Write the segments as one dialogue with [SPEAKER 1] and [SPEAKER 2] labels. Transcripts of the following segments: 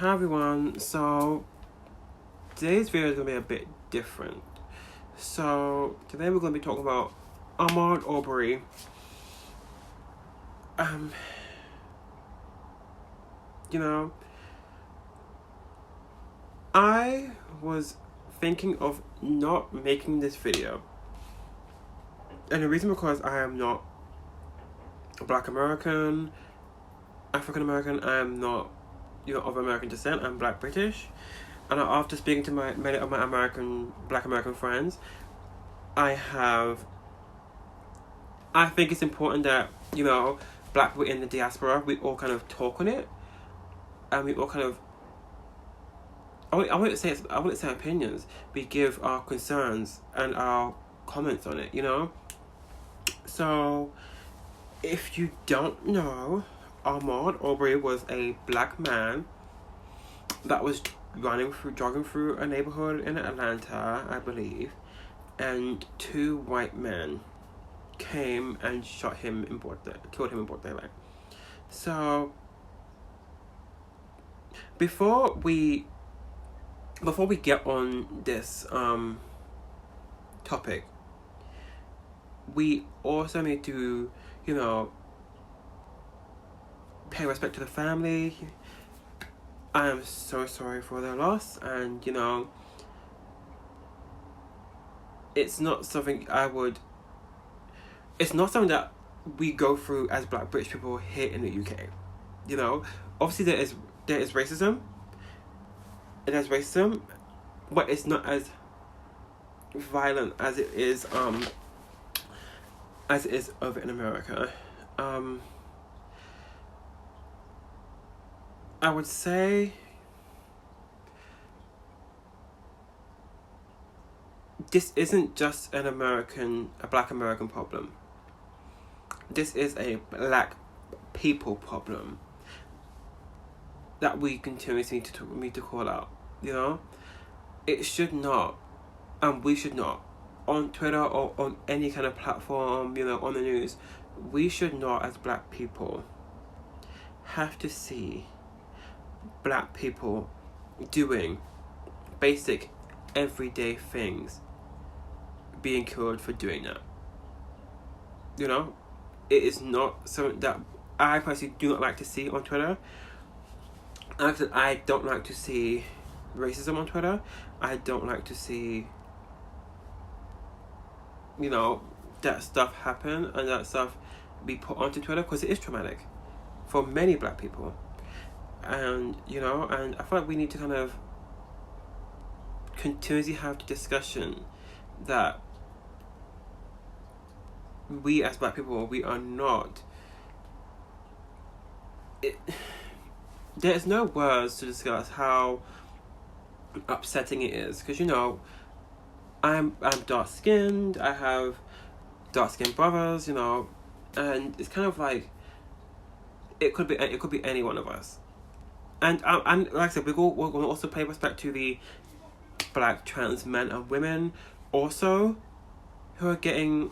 [SPEAKER 1] Hi everyone, so today's video is going to be a bit different. So today we're going to be talking about Ahmaud Aubrey. I was thinking of not making this video. And the reason because I am not Black American, African American, I am not of American descent, I'm Black British. And after speaking to many of my Black American friends, I think it's important that, Black people in the diaspora, we all kind of talk on it. And we all kind of, I wouldn't say opinions. We give our concerns and our comments on it, So, if you don't know, Ahmaud Aubrey was a Black man that was jogging through a neighborhood in Atlanta, I believe, and two white men came and killed him in broad daylight. So before we get on this topic, we also need to, pay respect to the family. I am so sorry for their loss, and it's not something that we go through as Black British people here in the UK. Obviously there is racism. There's racism, but it's not as violent as it is over in America. I would say this isn't just a Black American problem. This is a Black people problem that we continuously need to call out. It should not, and we should not, on Twitter or on any kind of platform, on the news, we should not, as Black people, have to see Black people doing basic everyday things being killed for doing that. It is not something that I personally do not like to see on Twitter. I don't like to see racism on Twitter. I don't like to see that stuff happen and that stuff be put onto Twitter, because it is traumatic for many Black people. And and I feel like we need to kind of continuously have the discussion that we as Black people, we are not, there's no words to discuss how upsetting it is, because I'm dark skinned, I have dark skinned brothers, and it's kind of like it could be any one of us. And like I said, we're going to also pay respect to the Black trans men and women also who are getting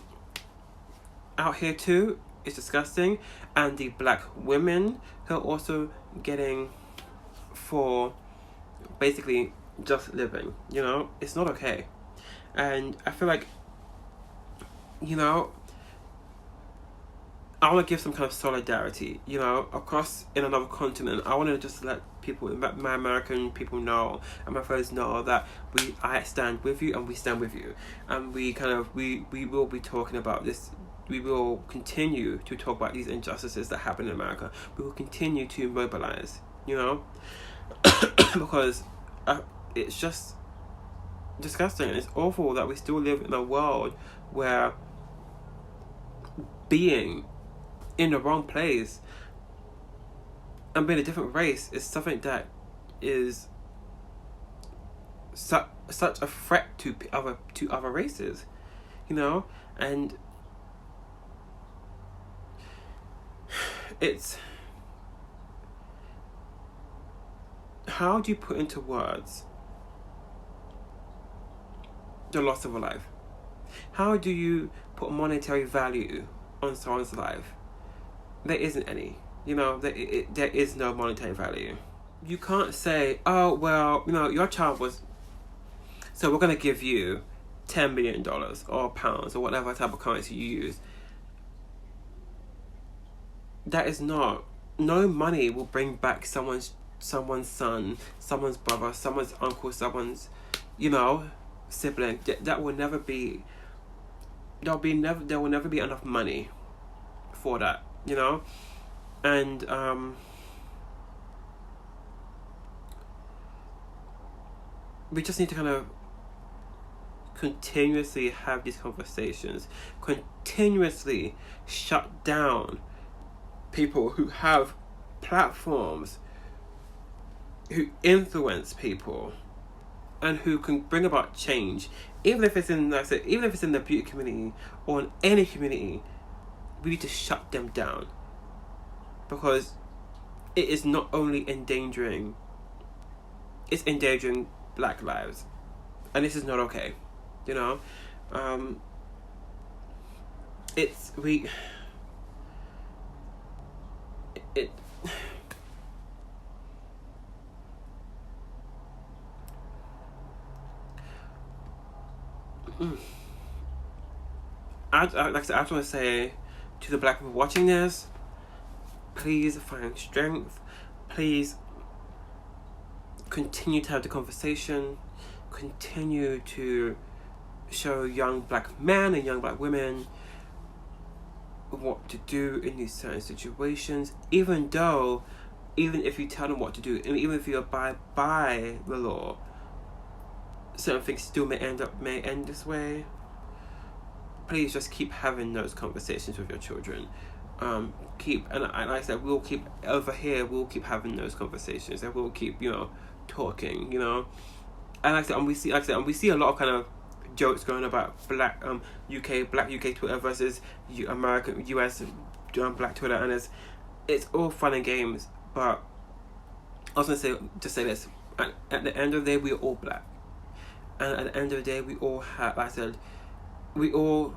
[SPEAKER 1] out here too. It's disgusting. And the Black women who are also getting for basically just living. It's not okay. And I feel like, I want to give some kind of solidarity, across in another continent. I want to just let my American people know, and my friends know that I stand with you, and we stand with you, and we will be talking about this. We will continue to talk about these injustices that happen in America. We will continue to mobilize, because it's just disgusting. It's awful that we still live in a world where being in the wrong place and being a different race is something that is such a threat to other races, and it's, how do you put into words the loss of a life? How do you put monetary value on someone's life? There isn't any. There is no monetary value. you can't say, oh, well, your child was, so we're going to give you $10 million or pounds or whatever type of currency you use. That is not, no money will bring back someone's son, someone's brother, someone's uncle, someone's, sibling. That will never be, there will never be enough money for that, and we just need to kind of continuously have these conversations, continuously shut down people who have platforms, who influence people, and who can bring about change, even if it's in, like I said, even if it's in the beauty community or in any community. We need to shut them down, because it is not only endangering, it's endangering Black lives, and this is not okay. It's it like I said, I just want to say to the Black people watching this, please find strength. Please continue to have the conversation. Continue to show young Black men and young Black women what to do in these certain situations, even if you tell them what to do, and even if you abide by the law, certain things still may end this way. Please just keep having those conversations with your children. And like I said, we'll keep over here. We'll keep having those conversations, and we'll keep talking. And like I said, and we see a lot of kind of jokes going about Black UK Twitter versus American US Black Twitter, and it's all fun and games. But I was gonna say this: at the end of the day, we're all Black, and at the end of the day, we all have. Like I said, we all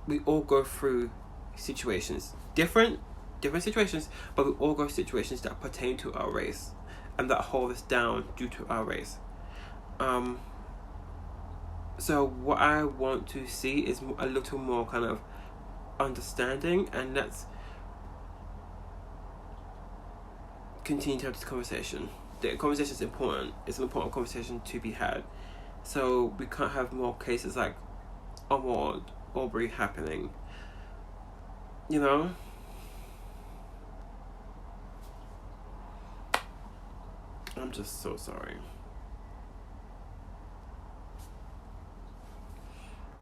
[SPEAKER 1] go through situations, different situations, but we all go through situations that pertain to our race and that hold us down due to our race. So what I want to see is a little more kind of understanding, and let's continue to have this conversation. The conversation is important. It's an important conversation to be had. So we can't have more cases like Ahmaud Aubrey happening. I'm just so sorry.